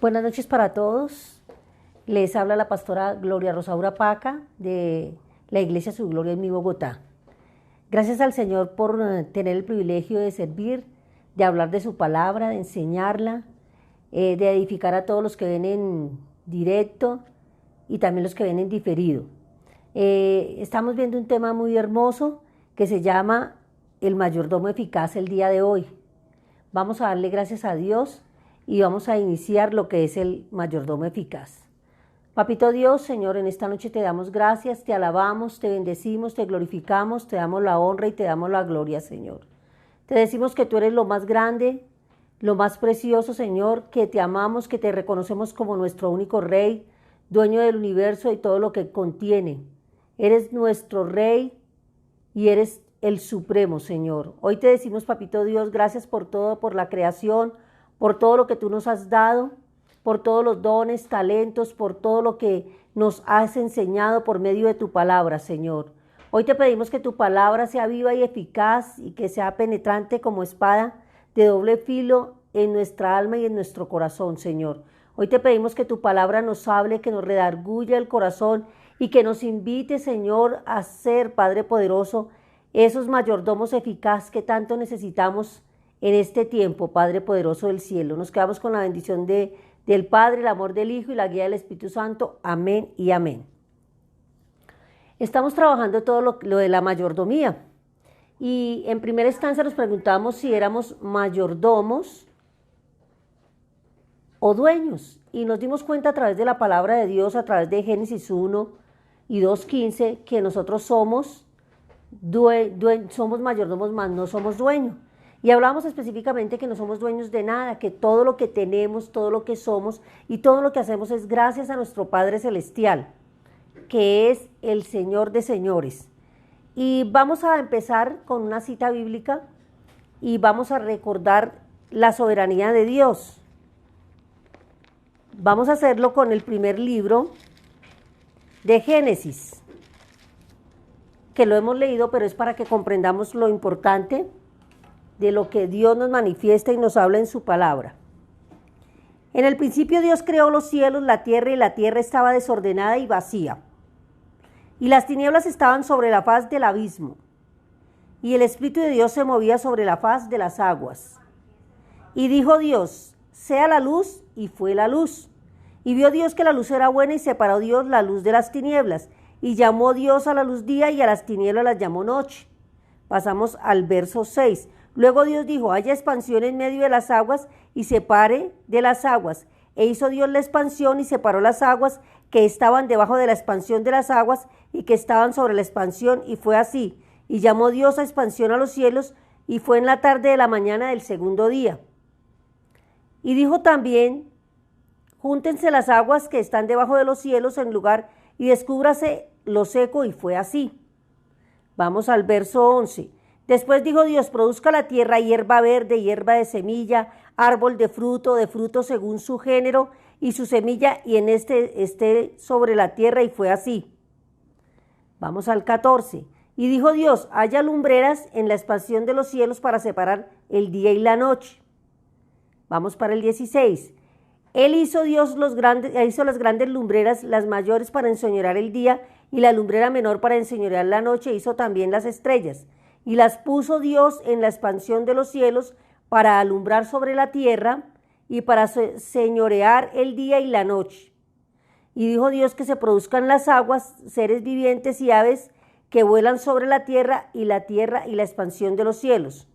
Buenas noches para todos. Les habla la pastora Gloria Rosaura Paca de la Iglesia Su Gloria en mi Bogotá. Gracias al Señor por tener el privilegio de servir, de hablar de su palabra, de enseñarla, de edificar a todos los que ven en directo y también los que ven en diferido. Estamos viendo un tema muy hermoso que se llama el mayordomo eficaz el día de hoy. Vamos a darle gracias a Dios y vamos a iniciar lo que es el mayordomo eficaz. Papito Dios, Señor, en esta noche te damos gracias, te alabamos, te bendecimos, te glorificamos, te damos la honra y te damos la gloria, Señor. Te decimos que tú eres lo más grande, lo más precioso, Señor, que te amamos, que te reconocemos como nuestro único Rey, dueño del universo y todo lo que contiene. Eres nuestro Rey y eres el Supremo, Señor. Hoy te decimos, Papito Dios, gracias por todo, por la creación, por todo lo que tú nos has dado, por todos los dones, talentos, por todo lo que nos has enseñado por medio de tu palabra, Señor. Hoy te pedimos que tu palabra sea viva y eficaz y que sea penetrante como espada de doble filo en nuestra alma y en nuestro corazón, Señor. Hoy te pedimos que tu palabra nos hable, que nos redarguya el corazón y que nos invite, Señor, a ser, Padre poderoso, esos mayordomos eficaces que tanto necesitamos en este tiempo, Padre poderoso del cielo. Nos quedamos con la bendición del Padre, el amor del Hijo y la guía del Espíritu Santo. Amén y amén. Estamos trabajando todo lo de la mayordomía y en primera instancia nos preguntamos si éramos mayordomos o dueños, y nos dimos cuenta a través de la palabra de Dios, a través de Génesis 1 y 2:15, que nosotros somos mayordomos, más no somos dueños. Y hablamos específicamente que no somos dueños de nada, que todo lo que tenemos, todo lo que somos y todo lo que hacemos es gracias a nuestro Padre Celestial, que es el Señor de señores. Y vamos a empezar con una cita bíblica y vamos a recordar la soberanía de Dios. Vamos a hacerlo con el primer libro de Génesis, que lo hemos leído, pero es para que comprendamos lo importante de lo que Dios nos manifiesta y nos habla en su palabra. En el principio Dios creó los cielos, la tierra, y la tierra estaba desordenada y vacía, y las tinieblas estaban sobre la faz del abismo, y el Espíritu de Dios se movía sobre la faz de las aguas. Y dijo Dios: sea la luz, y fue la luz. Y vio Dios que la luz era buena, y separó Dios la luz de las tinieblas, y llamó Dios a la luz día, y a las tinieblas las llamó noche. Pasamos al verso 6. Luego Dios dijo: haya expansión en medio de las aguas y separe de las aguas. E hizo Dios la expansión y separó las aguas que estaban debajo de la expansión de las aguas y que estaban sobre la expansión, y fue así. Y llamó Dios a expansión a los cielos, y fue en la tarde de la mañana del segundo día. Y dijo también: júntense las aguas que están debajo de los cielos en lugar, y descúbrase lo seco, y fue así. Vamos al verso 11. Después dijo Dios: produzca la tierra hierba verde, hierba de semilla, árbol de fruto según su género y su semilla, y en esté sobre la tierra, y fue así. Vamos al 14. Y dijo Dios: haya lumbreras en la expansión de los cielos para separar el día y la noche. Vamos para el 16. Él hizo las grandes lumbreras, las mayores para enseñorear el día, y la lumbrera menor para enseñorear la noche. Hizo también las estrellas. Y las puso Dios en la expansión de los cielos para alumbrar sobre la tierra y para señorear el día y la noche. Y dijo Dios: que se produzcan las aguas, seres vivientes y aves que vuelan sobre la tierra y la expansión de los cielos.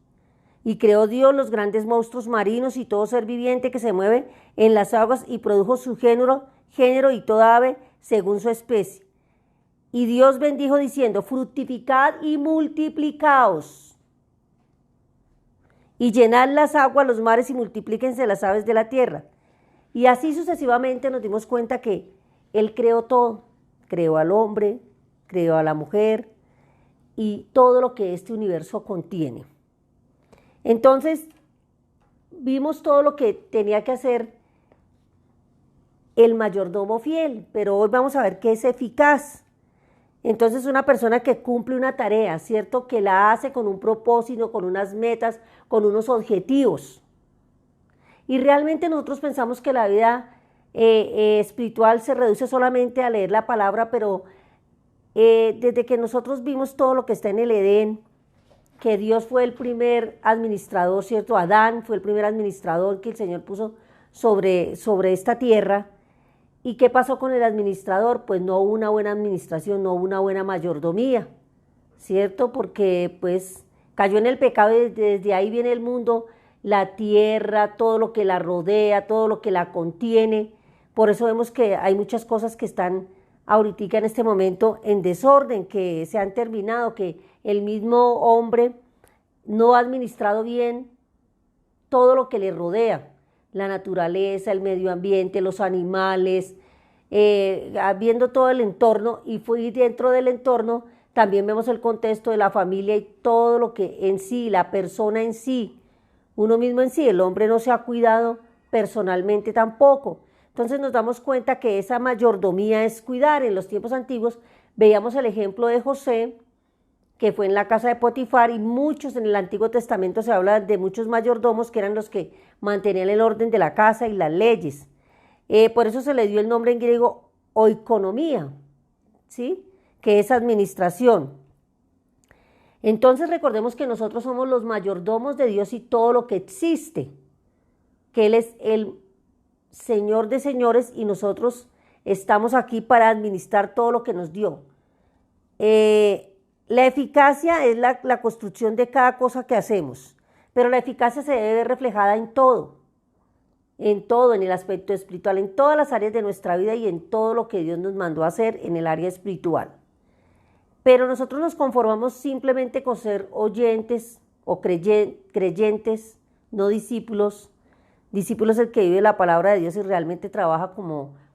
Y creó Dios los grandes monstruos marinos y todo ser viviente que se mueve en las aguas, y produjo su género y toda ave según su especie. Y Dios bendijo diciendo: fructificad y multiplicaos, y llenad las aguas, los mares, y multiplíquense las aves de la tierra. Y así sucesivamente nos dimos cuenta que Él creó todo. Creó al hombre, creó a la mujer y todo lo que este universo contiene. Entonces vimos todo lo que tenía que hacer el mayordomo fiel, pero hoy vamos a ver qué es eficaz. Entonces una persona que cumple una tarea, ¿cierto? Que la hace con un propósito, con unas metas, con unos objetivos. Y realmente nosotros pensamos que la vida espiritual se reduce solamente a leer la palabra, pero desde que nosotros vimos todo lo que está en el Edén, que Dios fue el primer administrador, ¿cierto? Adán fue el primer administrador que el Señor puso sobre esta tierra. ¿Y qué pasó con el administrador? Pues no hubo una buena administración, no hubo una buena mayordomía, ¿cierto? Porque pues cayó en el pecado y desde ahí viene el mundo, la tierra, todo lo que la rodea, todo lo que la contiene. Por eso vemos que hay muchas cosas que están ahorita en este momento en desorden, que se han terminado, que el mismo hombre no ha administrado bien todo lo que le rodea, la naturaleza, el medio ambiente, los animales, viendo todo el entorno, y fui dentro del entorno, también vemos el contexto de la familia y todo lo que en sí, la persona en sí, uno mismo en sí, el hombre no se ha cuidado personalmente tampoco. Entonces nos damos cuenta que esa mayordomía es cuidar. En los tiempos antiguos veíamos el ejemplo de José, que fue en la casa de Potifar, y muchos en el Antiguo Testamento se habla de muchos mayordomos que eran los que mantenían el orden de la casa y las leyes. Por eso se le dio el nombre en griego oikonomía, ¿sí? Que es administración. Entonces recordemos que nosotros somos los mayordomos de Dios y todo lo que existe, que Él es el Señor de señores y nosotros estamos aquí para administrar todo lo que nos dio. La eficacia es la construcción de cada cosa que hacemos, pero la eficacia se debe ver reflejada en todo, en el aspecto espiritual, en todas las áreas de nuestra vida y en todo lo que Dios nos mandó a hacer en el área espiritual. Pero nosotros nos conformamos simplemente con ser oyentes o creyentes, no discípulos. Discípulo es el que vive la palabra de Dios y realmente trabaja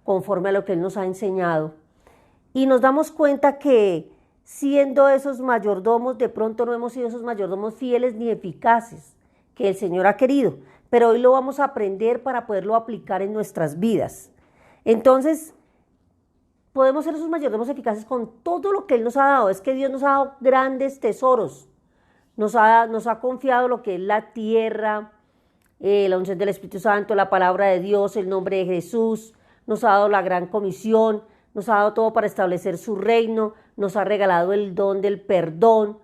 conforme a lo que Él nos ha enseñado. Y nos damos cuenta que siendo esos mayordomos, de pronto no hemos sido esos mayordomos fieles ni eficaces que el Señor ha querido, pero hoy lo vamos a aprender para poderlo aplicar en nuestras vidas. Entonces, podemos ser esos mayordomos eficaces con todo lo que Él nos ha dado. Es que Dios nos ha dado grandes tesoros, nos ha confiado lo que es la tierra, la unción del Espíritu Santo, la palabra de Dios, el nombre de Jesús, nos ha dado la gran comisión, nos ha dado todo para establecer su reino, nos ha regalado el don del perdón,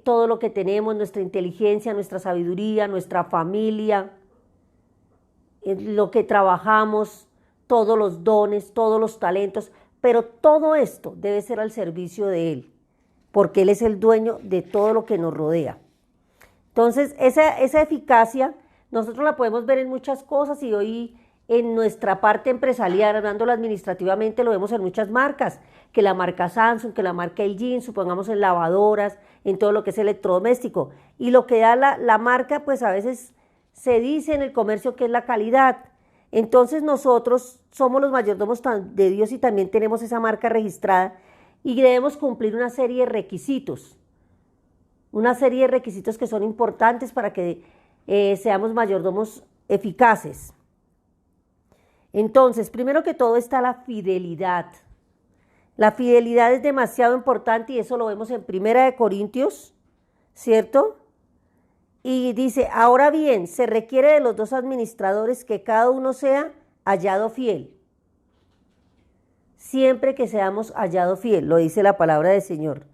todo lo que tenemos, nuestra inteligencia, nuestra sabiduría, nuestra familia, lo que trabajamos, todos los dones, todos los talentos, pero todo esto debe ser al servicio de Él, porque Él es el dueño de todo lo que nos rodea. Entonces, esa eficacia nosotros la podemos ver en muchas cosas y hoy en nuestra parte empresarial, hablándolo administrativamente, lo vemos en muchas marcas, que la marca Samsung, que la marca LG, supongamos en lavadoras, en todo lo que es electrodoméstico. Y lo que da la marca, pues a veces se dice en el comercio que es la calidad. Entonces nosotros somos los mayordomos de Dios y también tenemos esa marca registrada y debemos cumplir una serie de requisitos. Una serie de requisitos que son importantes para que seamos mayordomos eficaces. Entonces, primero que todo está la fidelidad. La fidelidad es demasiado importante y eso lo vemos en 1 Corintios, ¿cierto? Y dice, ahora bien, se requiere de los dos administradores que cada uno sea hallado fiel. Siempre que seamos hallado fiel, lo dice la palabra del Señor.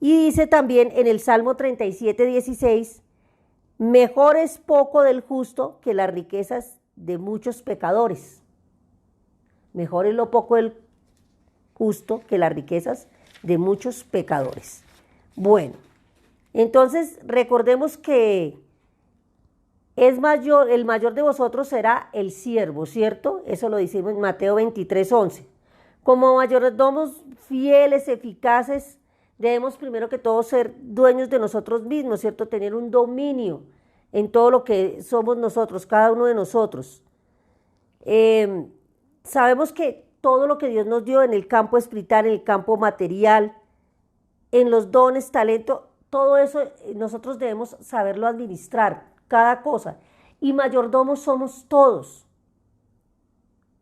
Y dice también en el Salmo 37:16, mejor es poco del justo que las riquezas de muchos pecadores. Mejor es lo poco del justo que las riquezas de muchos pecadores. Bueno, entonces recordemos que el mayor de vosotros será el siervo, ¿cierto? Eso lo decimos en Mateo 23:11. Como mayordomos fieles, eficaces, debemos primero que todo ser dueños de nosotros mismos, ¿cierto? Tener un dominio en todo lo que somos nosotros, cada uno de nosotros. Sabemos que todo lo que Dios nos dio en el campo espiritual, en el campo material, en los dones, talento, todo eso nosotros debemos saberlo administrar, cada cosa. Y mayordomos somos todos.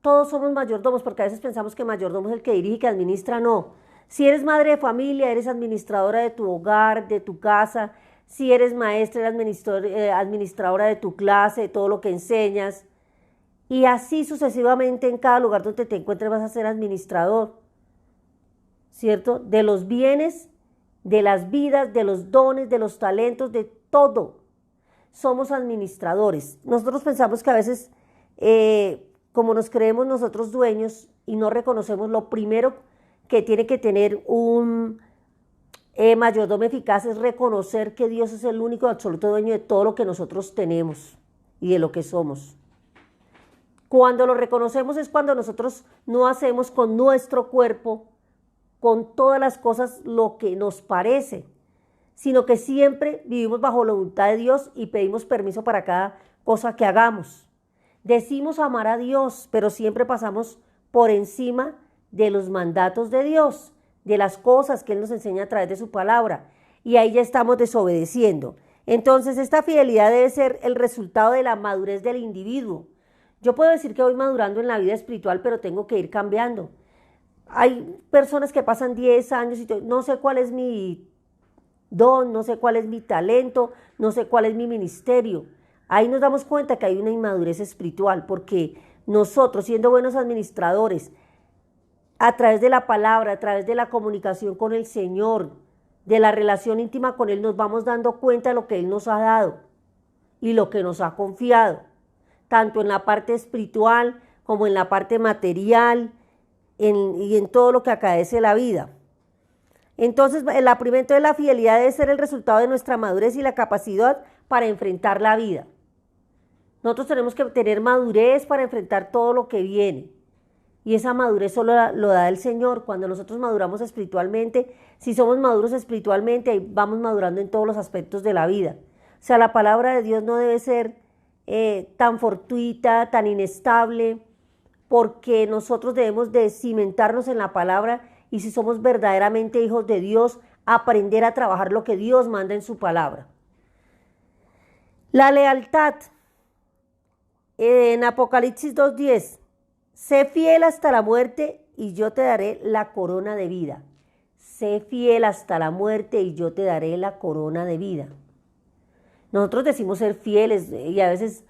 Todos somos mayordomos, porque a veces pensamos que mayordomo es el que dirige y que administra, no. Si eres madre de familia, eres administradora de tu hogar, de tu casa. Si eres maestra, eres administradora de tu clase, de todo lo que enseñas. Y así sucesivamente en cada lugar donde te encuentres vas a ser administrador, ¿cierto? De los bienes, de las vidas, de los dones, de los talentos, de todo. Somos administradores. Nosotros pensamos que a veces, como nos creemos nosotros dueños y no reconocemos, lo primero que tiene que tener un mayordomo eficaz es reconocer que Dios es el único absoluto dueño de todo lo que nosotros tenemos y de lo que somos. Cuando lo reconocemos es cuando nosotros no hacemos con nuestro cuerpo, con todas las cosas, lo que nos parece, sino que siempre vivimos bajo la voluntad de Dios y pedimos permiso para cada cosa que hagamos. Decimos amar a Dios, pero siempre pasamos por encima de los mandatos de Dios, de las cosas que Él nos enseña a través de su palabra, y ahí ya estamos desobedeciendo. Entonces, esta fidelidad debe ser el resultado de la madurez del individuo. Yo puedo decir que voy madurando en la vida espiritual, pero tengo que ir cambiando. Hay personas que pasan 10 años y no sé cuál es mi don, no sé cuál es mi talento, no sé cuál es mi ministerio. Ahí nos damos cuenta que hay una inmadurez espiritual, porque nosotros, siendo buenos administradores, a través de la palabra, a través de la comunicación con el Señor, de la relación íntima con Él, nos vamos dando cuenta de lo que Él nos ha dado y lo que nos ha confiado, tanto en la parte espiritual como en la parte material y en todo lo que acaece la vida. Entonces, entonces la fidelidad debe ser el resultado de nuestra madurez y la capacidad para enfrentar la vida. Nosotros tenemos que tener madurez para enfrentar todo lo que viene. Y esa madurez solo lo da el Señor. Cuando nosotros maduramos espiritualmente, si somos maduros espiritualmente, ahí vamos madurando en todos los aspectos de la vida. O sea, la palabra de Dios no debe ser tan fortuita, tan inestable, porque nosotros debemos de cimentarnos en la palabra y si somos verdaderamente hijos de Dios, aprender a trabajar lo que Dios manda en su palabra. La lealtad. En Apocalipsis 2:10, sé fiel hasta la muerte y yo te daré la corona de vida. Sé fiel hasta la muerte y yo te daré la corona de vida. Nosotros decimos ser fieles y a veces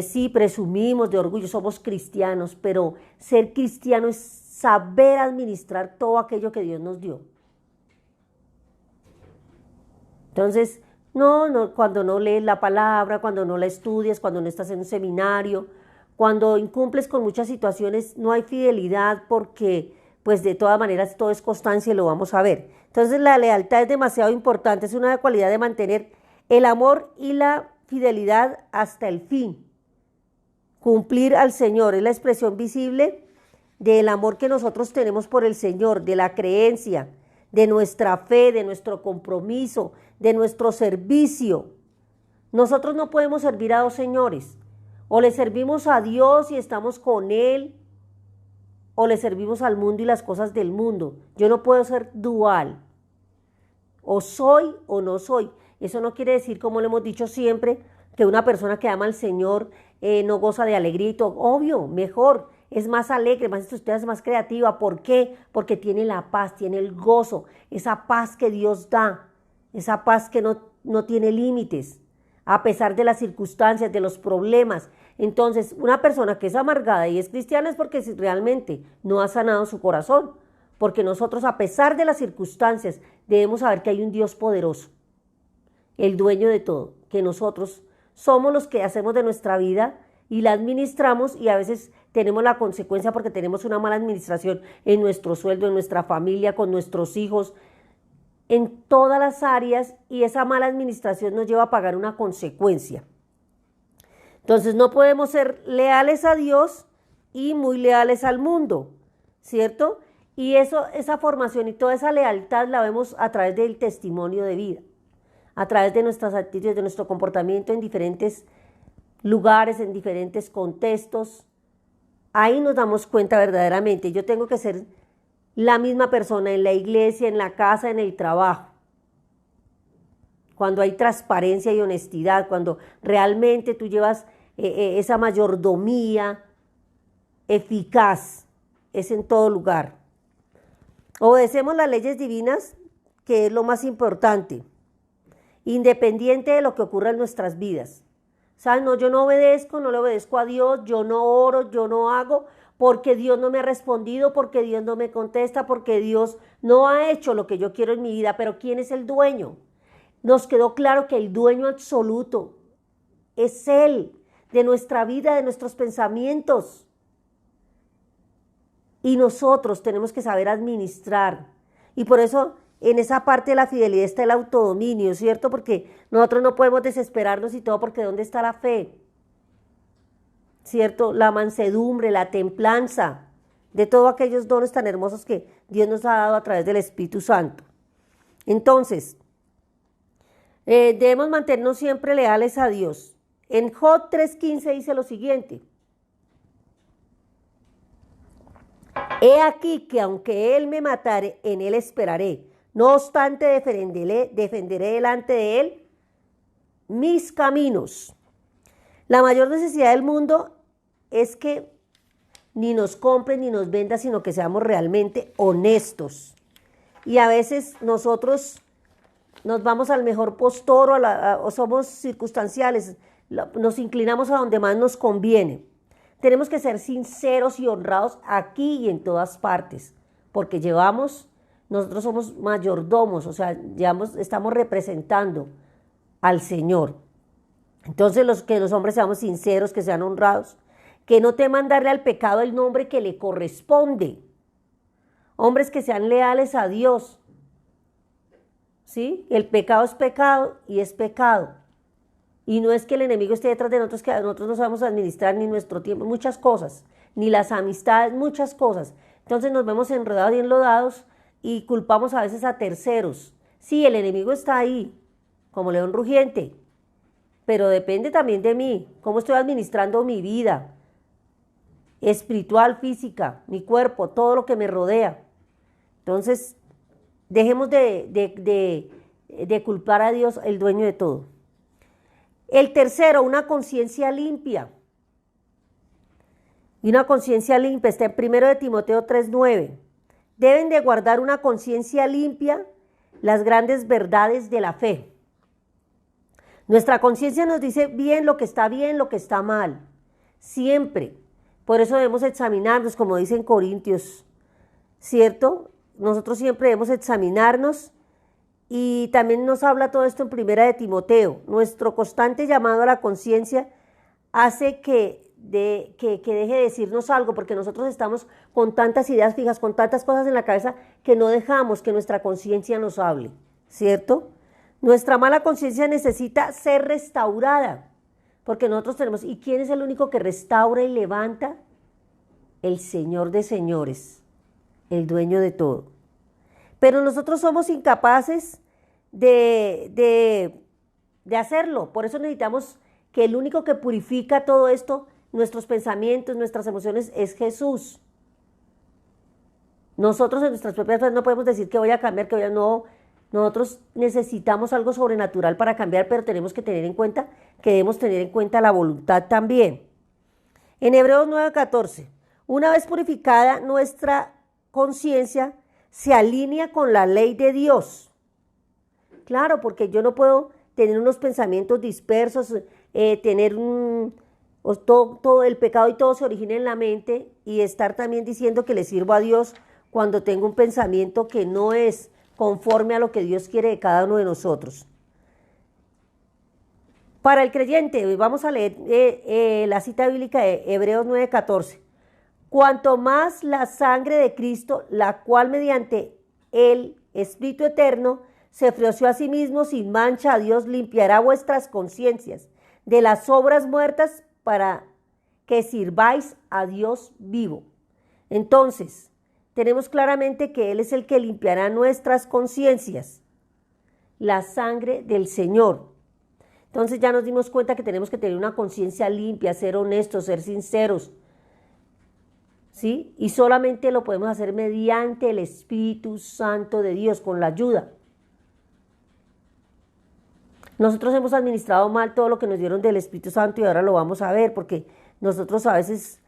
sí presumimos de orgullo, somos cristianos, pero ser cristiano es saber administrar todo aquello que Dios nos dio. Entonces, cuando no lees la palabra, cuando no la estudias, cuando no estás en un seminario, cuando incumples con muchas situaciones, no hay fidelidad porque, pues de todas maneras, todo es constancia y lo vamos a ver. Entonces, la lealtad es demasiado importante, es una cualidad de mantener el amor y la fidelidad hasta el fin. Cumplir al Señor es la expresión visible del amor que nosotros tenemos por el Señor, de la creencia, de nuestra fe, de nuestro compromiso, de nuestro servicio. Nosotros no podemos servir a dos señores. O le servimos a Dios y estamos con Él, o le servimos al mundo y las cosas del mundo. Yo no puedo ser dual. O soy o no soy. Eso no quiere decir, como le hemos dicho siempre, que una persona que ama al Señor no goza de alegría y todo. Obvio, mejor, es más alegre, más estudiada, es más creativa. ¿Por qué? Porque tiene la paz, tiene el gozo, esa paz que Dios da, esa paz que no tiene límites, a pesar de las circunstancias, de los problemas. Entonces, una persona que es amargada y es cristiana es porque realmente no ha sanado su corazón. Porque nosotros, a pesar de las circunstancias, debemos saber que hay un Dios poderoso, el dueño de todo, que nosotros somos los que hacemos de nuestra vida y la administramos y a veces tenemos la consecuencia porque tenemos una mala administración en nuestro sueldo, en nuestra familia, con nuestros hijos, en todas las áreas, y esa mala administración nos lleva a pagar una consecuencia. Entonces no podemos ser leales a Dios y muy leales al mundo, ¿cierto? Y esa formación y toda esa lealtad la vemos a través del testimonio de vida, a través de nuestras actitudes, de nuestro comportamiento en diferentes lugares, en diferentes contextos. Ahí nos damos cuenta verdaderamente. Yo tengo que ser la misma persona en la iglesia, en la casa, en el trabajo. Cuando hay transparencia y honestidad, cuando realmente tú llevas esa mayordomía eficaz, es en todo lugar. Obedecemos las leyes divinas, que es lo más importante, independiente de lo que ocurra en nuestras vidas. O ¿Sabes? No, yo no obedezco, no le obedezco a Dios, yo no oro, yo no hago, porque Dios no me ha respondido, porque Dios no me contesta, porque Dios no ha hecho lo que yo quiero en mi vida. Pero ¿quién es el dueño? Nos quedó claro que el dueño absoluto es Él, de nuestra vida, de nuestros pensamientos. Y nosotros tenemos que saber administrar. Y por eso en esa parte de la fidelidad está el autodominio, ¿cierto? Porque nosotros no podemos desesperarnos y todo, porque ¿dónde está la fe? ¿Cierto? La mansedumbre, la templanza, de todos aquellos dones tan hermosos que Dios nos ha dado a través del Espíritu Santo. Entonces, debemos mantenernos siempre leales a Dios. En Job 3:15 dice lo siguiente: he aquí que aunque él me matare, en él esperaré. No obstante, defenderé delante de él mis caminos. La mayor necesidad del mundo es que ni nos compren ni nos vendan, sino que seamos realmente honestos. Y a veces nosotros nos vamos al mejor postor o somos circunstanciales, nos inclinamos a donde más nos conviene. Tenemos que ser sinceros y honrados aquí y en todas partes, porque nosotros somos mayordomos, o sea, estamos representando al Señor. Entonces, que los hombres seamos sinceros, que sean honrados, que no teman darle al pecado el nombre que le corresponde. Hombres que sean leales a Dios. ¿Sí? El pecado es pecado y es pecado. Y no es que el enemigo esté detrás de nosotros, que nosotros no sabemos administrar ni nuestro tiempo, muchas cosas, ni las amistades, muchas cosas. Entonces nos vemos enredados y enlodados y culpamos a veces a terceros. Sí, el enemigo está ahí, como león rugiente, pero depende también de mí, cómo estoy administrando mi vida espiritual, física, mi cuerpo, todo lo que me rodea. Entonces, dejemos de culpar a Dios, el dueño de todo. El tercero, una conciencia limpia. Y una conciencia limpia está en 1 Timoteo 3:9. Deben de guardar una conciencia limpia las grandes verdades de la fe. Nuestra conciencia nos dice bien, lo que está mal. Siempre. Por eso debemos examinarnos, como dice en Corintios, ¿cierto? Nosotros siempre debemos examinarnos. Y también nos habla todo esto en 1 Timoteo. Nuestro constante llamado a la conciencia hace que deje de decirnos algo, porque nosotros estamos con tantas ideas fijas, con tantas cosas en la cabeza, que no dejamos que nuestra conciencia nos hable, ¿cierto? Nuestra mala conciencia necesita ser restaurada, porque nosotros tenemos... ¿Y quién es el único que restaura y levanta? El Señor de señores, el dueño de todo. Pero nosotros somos incapaces de hacerlo. Por eso necesitamos que el único que purifica todo esto, nuestros pensamientos, nuestras emociones, es Jesús. Nosotros en nuestras propias vidas no podemos decir que voy a cambiar, no. Nosotros necesitamos algo sobrenatural para cambiar, pero tenemos que tener en cuenta que debemos tener en cuenta la voluntad también. En Hebreos 9:14, una vez purificada nuestra conciencia, se alinea con la ley de Dios. Claro, porque yo no puedo tener unos pensamientos dispersos, tener todo el pecado y todo se origina en la mente y estar también diciendo que le sirvo a Dios cuando tengo un pensamiento que no es conforme a lo que Dios quiere de cada uno de nosotros. Para el creyente, vamos a leer la cita bíblica de Hebreos 9:14. Cuanto más la sangre de Cristo, la cual mediante el Espíritu Eterno se ofreció a sí mismo sin mancha a Dios, limpiará vuestras conciencias de las obras muertas para que sirváis a Dios vivo. Entonces, tenemos claramente que Él es el que limpiará nuestras conciencias, la sangre del Señor. Entonces ya nos dimos cuenta que tenemos que tener una conciencia limpia, ser honestos, ser sinceros, ¿sí? Y solamente lo podemos hacer mediante el Espíritu Santo de Dios, con la ayuda. Nosotros hemos administrado mal todo lo que nos dieron del Espíritu Santo y ahora lo vamos a ver, porque nosotros a veces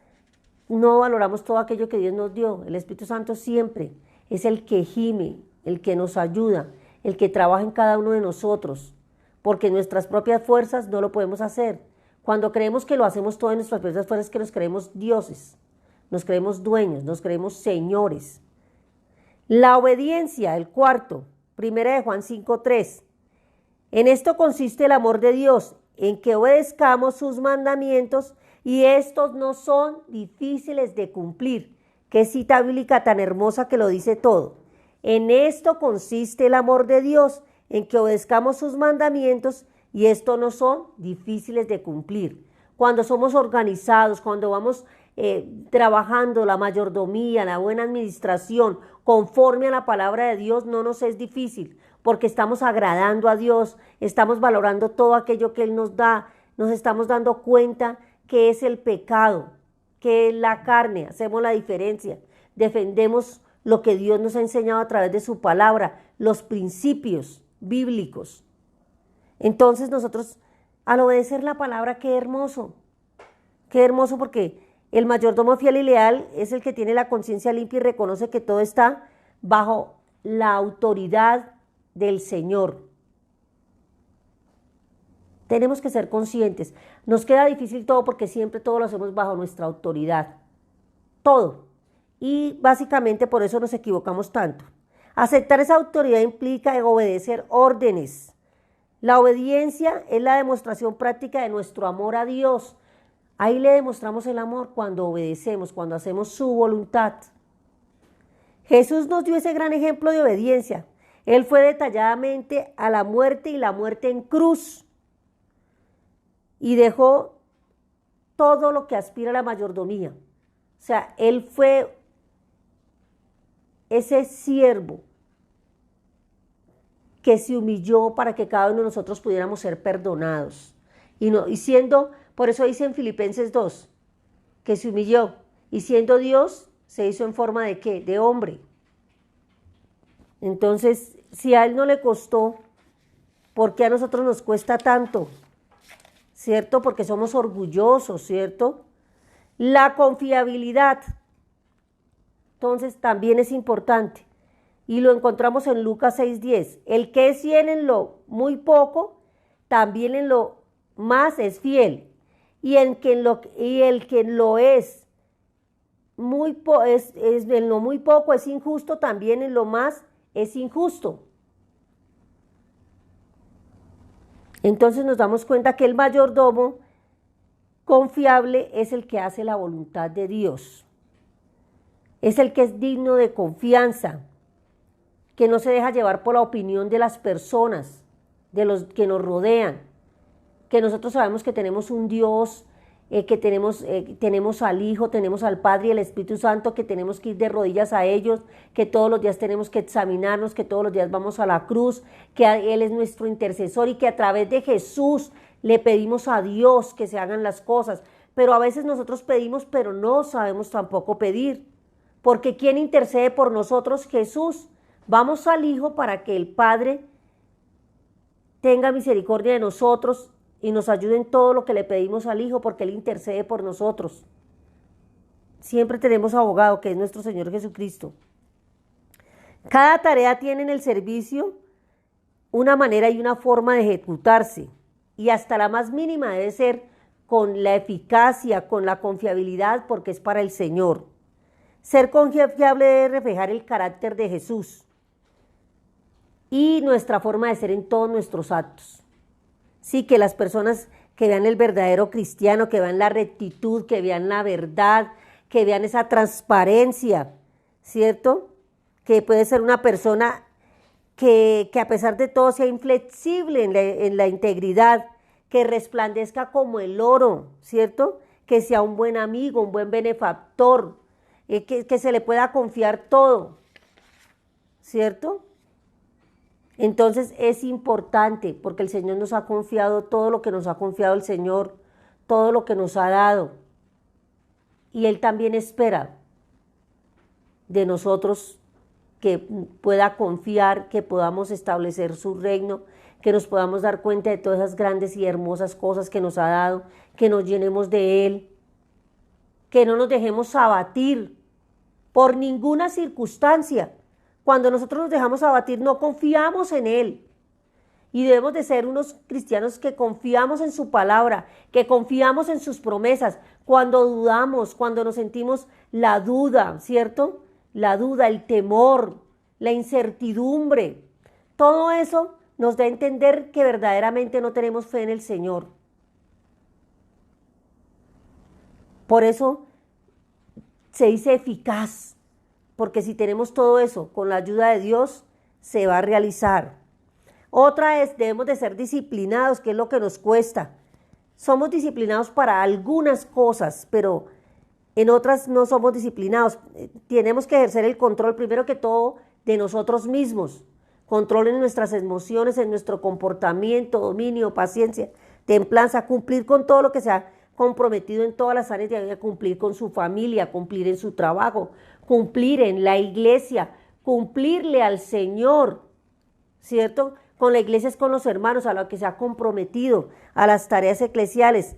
no valoramos todo aquello que Dios nos dio. El Espíritu Santo siempre es el que gime, el que nos ayuda, el que trabaja en cada uno de nosotros, porque nuestras propias fuerzas no lo podemos hacer. Cuando creemos que lo hacemos todo en nuestras propias fuerzas, que nos creemos dioses, nos creemos dueños, nos creemos señores. La obediencia, el cuarto, 1 Juan 5:3. En esto consiste el amor de Dios, en que obedezcamos sus mandamientos, y estos no son difíciles de cumplir. Qué cita bíblica tan hermosa que lo dice todo. En esto consiste el amor de Dios, en que obedezcamos sus mandamientos, y estos no son difíciles de cumplir. Cuando somos organizados, cuando vamos trabajando la mayordomía, la buena administración, conforme a la palabra de Dios, no nos es difícil, porque estamos agradando a Dios, estamos valorando todo aquello que Él nos da, nos estamos dando cuenta que es el pecado, que es la carne, hacemos la diferencia, defendemos lo que Dios nos ha enseñado a través de su palabra, los principios bíblicos. Entonces nosotros, al obedecer la palabra, qué hermoso porque el mayordomo fiel y leal es el que tiene la conciencia limpia y reconoce que todo está bajo la autoridad del Señor. Tenemos que ser conscientes. Nos queda difícil todo porque siempre todo lo hacemos bajo nuestra autoridad. Todo. Y básicamente por eso nos equivocamos tanto. Aceptar esa autoridad implica obedecer órdenes. La obediencia es la demostración práctica de nuestro amor a Dios. Ahí le demostramos el amor cuando obedecemos, cuando hacemos su voluntad. Jesús nos dio ese gran ejemplo de obediencia. Él fue detalladamente a la muerte y la muerte en cruz. Y dejó todo lo que aspira a la mayordomía. O sea, Él fue ese siervo que se humilló para que cada uno de nosotros pudiéramos ser perdonados. Y siendo, por eso dice en Filipenses 2, que se humilló. Y siendo Dios, se hizo en forma ¿de qué? De hombre. Entonces, si a Él no le costó, ¿por qué a nosotros nos cuesta tanto? ¿Cierto? Porque somos orgullosos, ¿cierto? La confiabilidad, entonces, también es importante. Y lo encontramos en Lucas 6:10. El que es fiel en lo muy poco, también en lo más es fiel. Y el que lo es en lo muy poco es injusto, también en lo más es injusto. Entonces nos damos cuenta que el mayordomo confiable es el que hace la voluntad de Dios. Es el que es digno de confianza, que no se deja llevar por la opinión de las personas, de los que nos rodean, que nosotros sabemos que tenemos un Dios, que tenemos al Hijo, tenemos al Padre y el Espíritu Santo, que tenemos que ir de rodillas a ellos, que todos los días tenemos que examinarnos, que todos los días vamos a la cruz, que Él es nuestro intercesor y que a través de Jesús le pedimos a Dios que se hagan las cosas. Pero a veces nosotros pedimos, pero no sabemos tampoco pedir, porque ¿quién intercede por nosotros? Jesús. Vamos al Hijo para que el Padre tenga misericordia de nosotros y nos ayude en todo lo que le pedimos al Hijo, porque Él intercede por nosotros. Siempre tenemos abogado, que es nuestro Señor Jesucristo. Cada tarea tiene en el servicio una manera y una forma de ejecutarse, y hasta la más mínima debe ser con la eficacia, con la confiabilidad, porque es para el Señor. Ser confiable debe reflejar el carácter de Jesús y nuestra forma de ser en todos nuestros actos. Sí, que las personas que vean el verdadero cristiano, que vean la rectitud, que vean la verdad, que vean esa transparencia, ¿cierto? Que puede ser una persona que a pesar de todo sea inflexible en la integridad, que resplandezca como el oro, ¿cierto? Que sea un buen amigo, un buen benefactor, que se le pueda confiar todo, ¿cierto? Entonces es importante porque el Señor nos ha confiado todo lo que nos ha confiado el Señor, todo lo que nos ha dado. Y Él también espera de nosotros que pueda confiar, que podamos establecer su reino, que nos podamos dar cuenta de todas esas grandes y hermosas cosas que nos ha dado, que nos llenemos de Él, que no nos dejemos abatir por ninguna circunstancia. Cuando nosotros nos dejamos abatir, no confiamos en Él. Y debemos de ser unos cristianos que confiamos en su palabra, que confiamos en sus promesas. Cuando dudamos, cuando nos sentimos la duda, ¿cierto? La duda, el temor, la incertidumbre. Todo eso nos da a entender que verdaderamente no tenemos fe en el Señor. Por eso se dice eficaz, porque si tenemos todo eso con la ayuda de Dios, se va a realizar. Otra es, debemos de ser disciplinados, que es lo que nos cuesta. Somos disciplinados para algunas cosas, pero en otras no somos disciplinados. Tenemos que ejercer el control, primero que todo, de nosotros mismos. Control en nuestras emociones, en nuestro comportamiento, dominio, paciencia, templanza, cumplir con todo lo que se ha comprometido en todas las áreas de la vida, cumplir con su familia, cumplir en su trabajo, cumplir en la iglesia, cumplirle al Señor, ¿cierto? Con la iglesia es con los hermanos, a lo que se ha comprometido, a las tareas eclesiales,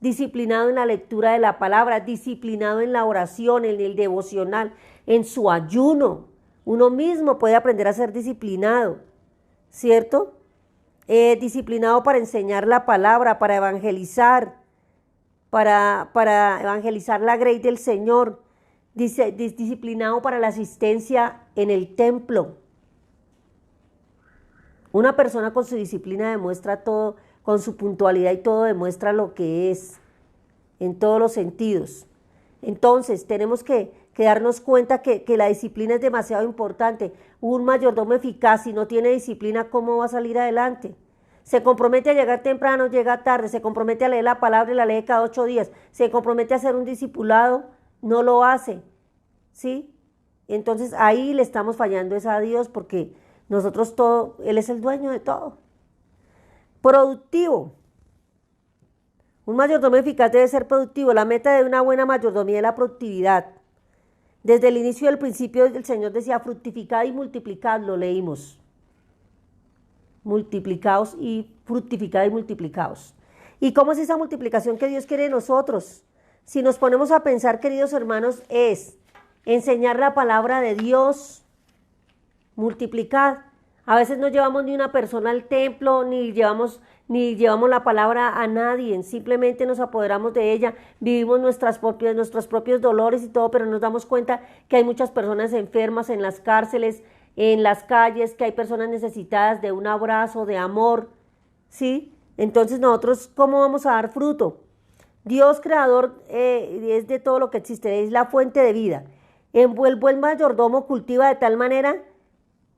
disciplinado en la lectura de la palabra, disciplinado en la oración, en el devocional, en su ayuno. Uno mismo puede aprender a ser disciplinado, ¿cierto? Disciplinado para enseñar la palabra, para evangelizar la grey del Señor, disciplinado para la asistencia en el templo. Una persona con su disciplina demuestra todo, con su puntualidad y todo demuestra lo que es, en todos los sentidos. Entonces, tenemos que darnos cuenta que la disciplina es demasiado importante. Un mayordomo eficaz, si no tiene disciplina, ¿cómo va a salir adelante? Se compromete a llegar temprano, llega tarde, se compromete a leer la palabra y la lee cada 8 días, se compromete a hacer un discipulado, no lo hace, ¿sí? Entonces ahí le estamos fallando es a Dios, porque nosotros todo, Él es el dueño de todo. Productivo. Un mayordomo eficaz debe ser productivo. La meta de una buena mayordomía es la productividad. Desde el inicio del principio el Señor decía, fructificad y multiplicad, lo leímos. Multiplicaos y fructificad y multiplicaos. ¿Y cómo es esa multiplicación que Dios quiere de nosotros? Si nos ponemos a pensar, queridos hermanos, es enseñar la palabra de Dios, multiplicar. A veces no llevamos ni una persona al templo, ni llevamos la palabra a nadie, simplemente nos apoderamos de ella, vivimos nuestros propios dolores y todo, pero nos damos cuenta que hay muchas personas enfermas en las cárceles, en las calles, que hay personas necesitadas de un abrazo, de amor, ¿sí? Entonces nosotros, ¿cómo vamos a dar fruto? Dios creador es de todo lo que existe, es la fuente de vida. El buen mayordomo cultiva de tal manera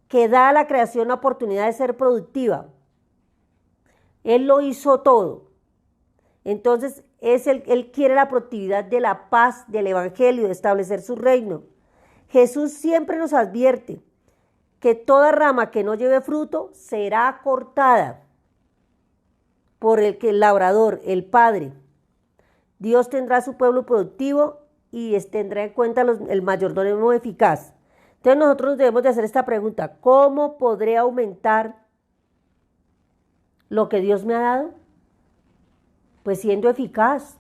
que da a la creación la oportunidad de ser productiva. Él lo hizo todo. Entonces, Él quiere la productividad de la paz, del evangelio, de establecer su reino. Jesús siempre nos advierte que toda rama que no lleve fruto será cortada por el labrador, el Padre. Dios tendrá su pueblo productivo y tendrá en cuenta el mayordomo eficaz. Entonces nosotros debemos de hacer esta pregunta: ¿cómo podré aumentar lo que Dios me ha dado? Pues siendo eficaz.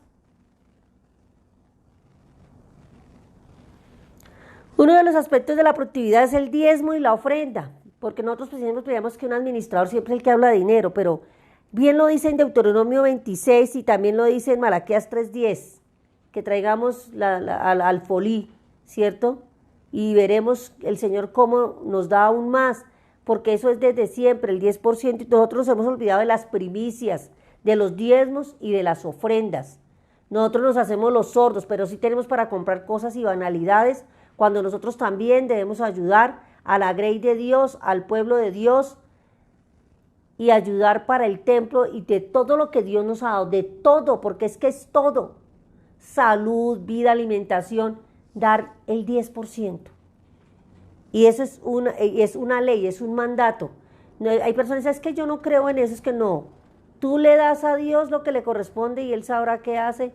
Uno de los aspectos de la productividad es el diezmo y la ofrenda, porque nosotros pensamos que un administrador siempre es el que habla de dinero, pero bien lo dice en Deuteronomio 26 y también lo dice en Malaquías 3:10, que traigamos al alfolí, ¿cierto? Y veremos el Señor cómo nos da aún más, porque eso es desde siempre, el 10%, y nosotros nos hemos olvidado de las primicias, de los diezmos y de las ofrendas. Nosotros nos hacemos los sordos, pero sí tenemos para comprar cosas y banalidades, cuando nosotros también debemos ayudar a la grey de Dios, al pueblo de Dios, y ayudar para el templo y de todo lo que Dios nos ha dado, de todo, porque es que es todo, salud, vida, alimentación, dar el 10%. Y eso es una ley, es un mandato. No, hay personas que es que yo no creo en eso, es que no. Tú le das a Dios lo que le corresponde y Él sabrá qué hace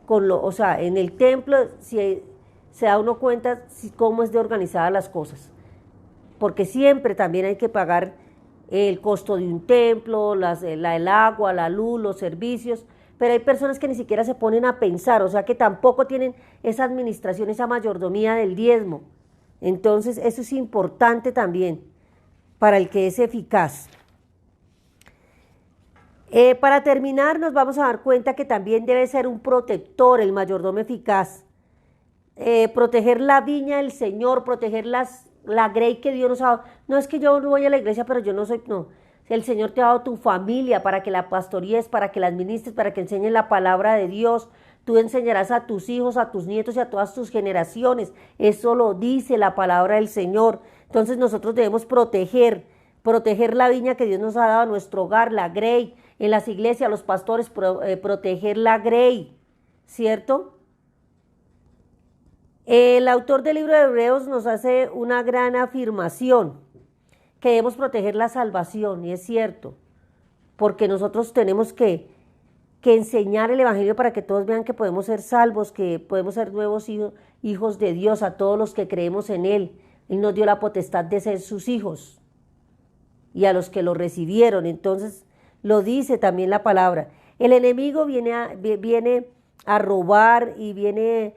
con o sea, en el templo, si se da uno cuenta cómo es de organizadas las cosas. Porque siempre también hay que pagar el costo de un templo, el agua, la luz, los servicios, pero hay personas que ni siquiera se ponen a pensar, o sea que tampoco tienen esa administración, esa mayordomía del diezmo. Entonces eso es importante también para el que es eficaz. Para terminar, nos vamos a dar cuenta que también debe ser un protector, el mayordomo eficaz. Proteger la viña del Señor, proteger la grey que Dios nos ha dado. No es que yo no voy a la iglesia, pero yo no soy, no. El Señor te ha dado tu familia para que la pastorees, para que la administres, para que enseñes la palabra de Dios. Tú enseñarás a tus hijos, a tus nietos y a todas tus generaciones. Eso lo dice la palabra del Señor. Entonces nosotros debemos proteger la viña que Dios nos ha dado a nuestro hogar, la grey. En las iglesias, los pastores, proteger la grey, ¿cierto? El autor del libro de Hebreos nos hace una gran afirmación, que debemos proteger la salvación, y es cierto, porque nosotros tenemos que enseñar el evangelio para que todos vean que podemos ser salvos, que podemos ser nuevos hijos de Dios, a todos los que creemos en Él. Él nos dio la potestad de ser sus hijos, y a los que lo recibieron. Entonces lo dice también la palabra. El enemigo viene a robar y viene...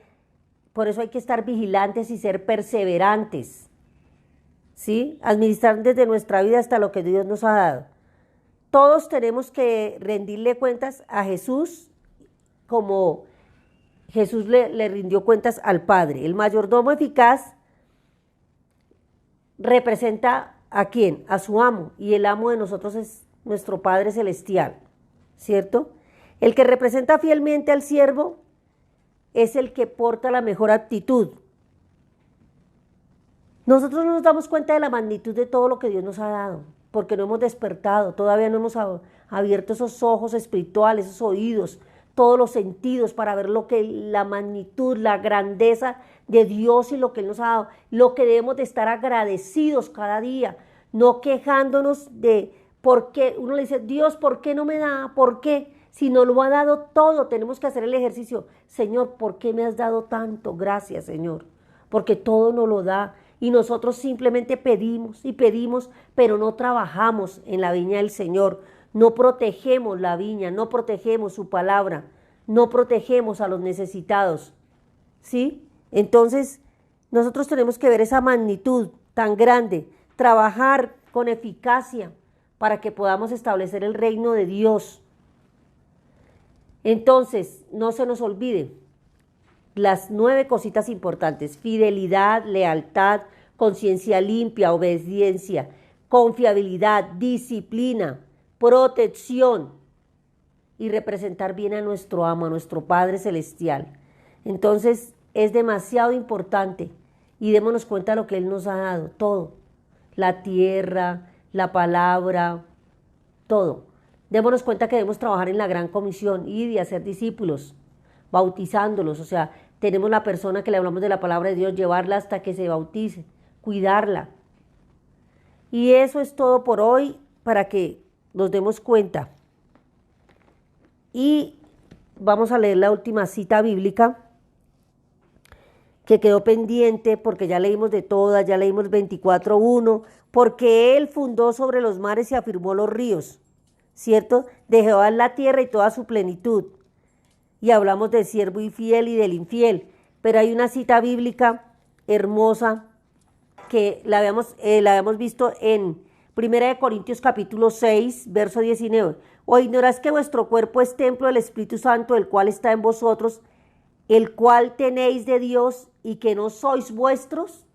Por eso hay que estar vigilantes y ser perseverantes, ¿sí? Administrar desde nuestra vida hasta lo que Dios nos ha dado. Todos tenemos que rendirle cuentas a Jesús como Jesús le rindió cuentas al Padre. El mayordomo eficaz representa ¿a quién? A su amo, y el amo de nosotros es nuestro Padre Celestial, ¿cierto? El que representa fielmente al siervo es el que porta la mejor actitud. Nosotros no nos damos cuenta de la magnitud de todo lo que Dios nos ha dado, porque no hemos despertado, todavía no hemos abierto esos ojos espirituales, esos oídos, todos los sentidos para ver la magnitud, la grandeza de Dios y lo que Él nos ha dado, lo que debemos de estar agradecidos cada día, no quejándonos de por qué. Uno le dice, Dios, ¿por qué no me da? ¿Por qué? Si nos lo ha dado todo, tenemos que hacer el ejercicio. Señor, ¿por qué me has dado tanto? Gracias, Señor, porque todo nos lo da. Y nosotros simplemente pedimos y pedimos, pero no trabajamos en la viña del Señor. No protegemos la viña, no protegemos su palabra, no protegemos a los necesitados, ¿sí? Entonces, nosotros tenemos que ver esa magnitud tan grande, trabajar con eficacia para que podamos establecer el reino de Dios. Entonces, no se nos olvide las 9 cositas importantes: fidelidad, lealtad, conciencia limpia, obediencia, confiabilidad, disciplina, protección y representar bien a nuestro amo, a nuestro Padre Celestial. Entonces es demasiado importante y démonos cuenta de lo que Él nos ha dado, todo, la tierra, la palabra, todo. Démonos cuenta que debemos trabajar en la gran comisión y hacer discípulos, bautizándolos. O sea, tenemos la persona que le hablamos de la palabra de Dios, llevarla hasta que se bautice, cuidarla. Y eso es todo por hoy, para que nos demos cuenta. Y vamos a leer la última cita bíblica que quedó pendiente, porque ya leímos de todas, ya leímos 24:1, porque Él fundó sobre los mares y afirmó los ríos, ¿cierto? De Jehová es la tierra y toda su plenitud. Y hablamos del siervo infiel y del infiel, pero hay una cita bíblica hermosa que la habíamos visto en 1 Corintios capítulo 6, verso 19. ¿O ignoráis que vuestro cuerpo es templo del Espíritu Santo, el cual está en vosotros, el cual tenéis de Dios, y que no sois vuestros?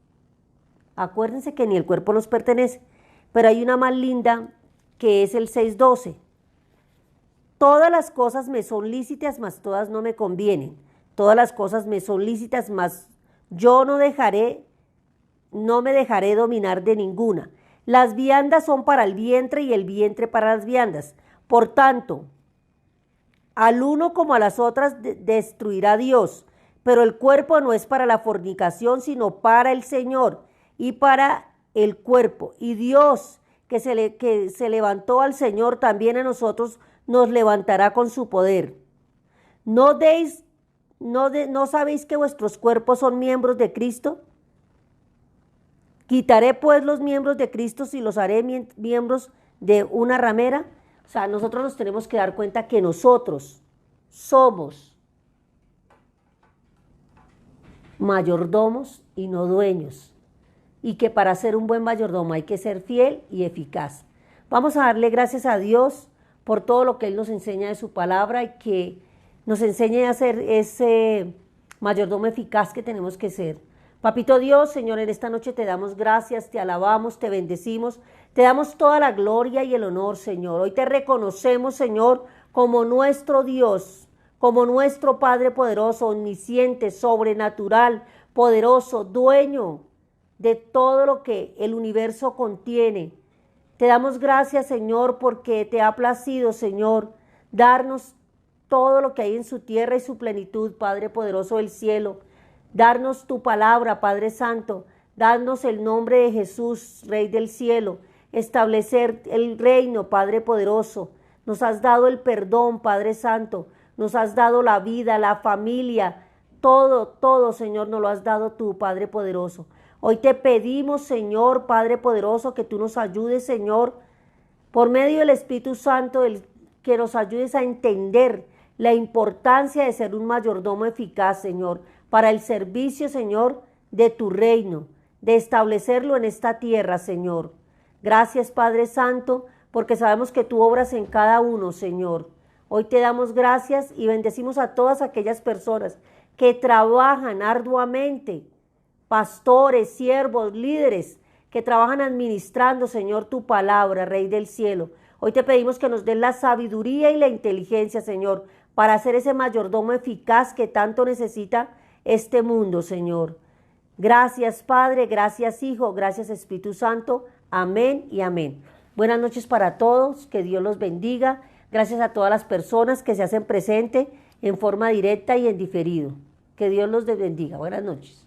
Acuérdense que ni el cuerpo nos pertenece. Pero hay una más linda, que es el 6:12. Todas las cosas me son lícitas, mas todas no me convienen. Todas las cosas me son lícitas, mas yo no me dejaré dominar de ninguna. Las viandas son para el vientre y el vientre para las viandas. Por tanto, al uno como a las otras destruirá Dios, pero el cuerpo no es para la fornicación, sino para el Señor, y para el cuerpo. Y Dios, que se levantó al Señor, también a nosotros nos levantará con su poder. ¿No sabéis que vuestros cuerpos son miembros de Cristo? ¿Quitaré pues los miembros de Cristo y los haré miembros de una ramera? O sea, nosotros nos tenemos que dar cuenta que nosotros somos mayordomos y no dueños, y que para ser un buen mayordomo hay que ser fiel y eficaz. Vamos a darle gracias a Dios por todo lo que Él nos enseña de su palabra y que nos enseñe a ser ese mayordomo eficaz que tenemos que ser. Papito Dios, Señor, en esta noche te damos gracias, te alabamos, te bendecimos, te damos toda la gloria y el honor, Señor. Hoy te reconocemos, Señor, como nuestro Dios, como nuestro Padre poderoso, omnisciente, sobrenatural, poderoso, dueño de todo lo que el universo contiene. Te damos gracias, Señor, porque te ha placido, Señor, darnos todo lo que hay en su tierra y su plenitud, Padre poderoso del cielo. Darnos tu palabra, Padre Santo. Darnos el nombre de Jesús, Rey del cielo. Establecer el reino, Padre poderoso. Nos has dado el perdón, Padre Santo. Nos has dado la vida, la familia. Todo, Señor, nos lo has dado tú, Padre poderoso. Hoy te pedimos, Señor, Padre poderoso, que tú nos ayudes, Señor, por medio del Espíritu Santo, que nos ayudes a entender la importancia de ser un mayordomo eficaz, Señor, para el servicio, Señor, de tu reino, de establecerlo en esta tierra, Señor. Gracias, Padre Santo, porque sabemos que tú obras en cada uno, Señor. Hoy te damos gracias y bendecimos a todas aquellas personas que trabajan arduamente, pastores, siervos, líderes, que trabajan administrando, Señor, tu palabra, Rey del cielo. Hoy te pedimos que nos den la sabiduría y la inteligencia, Señor, para ser ese mayordomo eficaz que tanto necesita este mundo, Señor. Gracias, Padre, gracias, Hijo, gracias, Espíritu Santo. Amén y amén. Buenas noches para todos, que Dios los bendiga. Gracias a todas las personas que se hacen presente en forma directa y en diferido. Que Dios los bendiga. Buenas noches.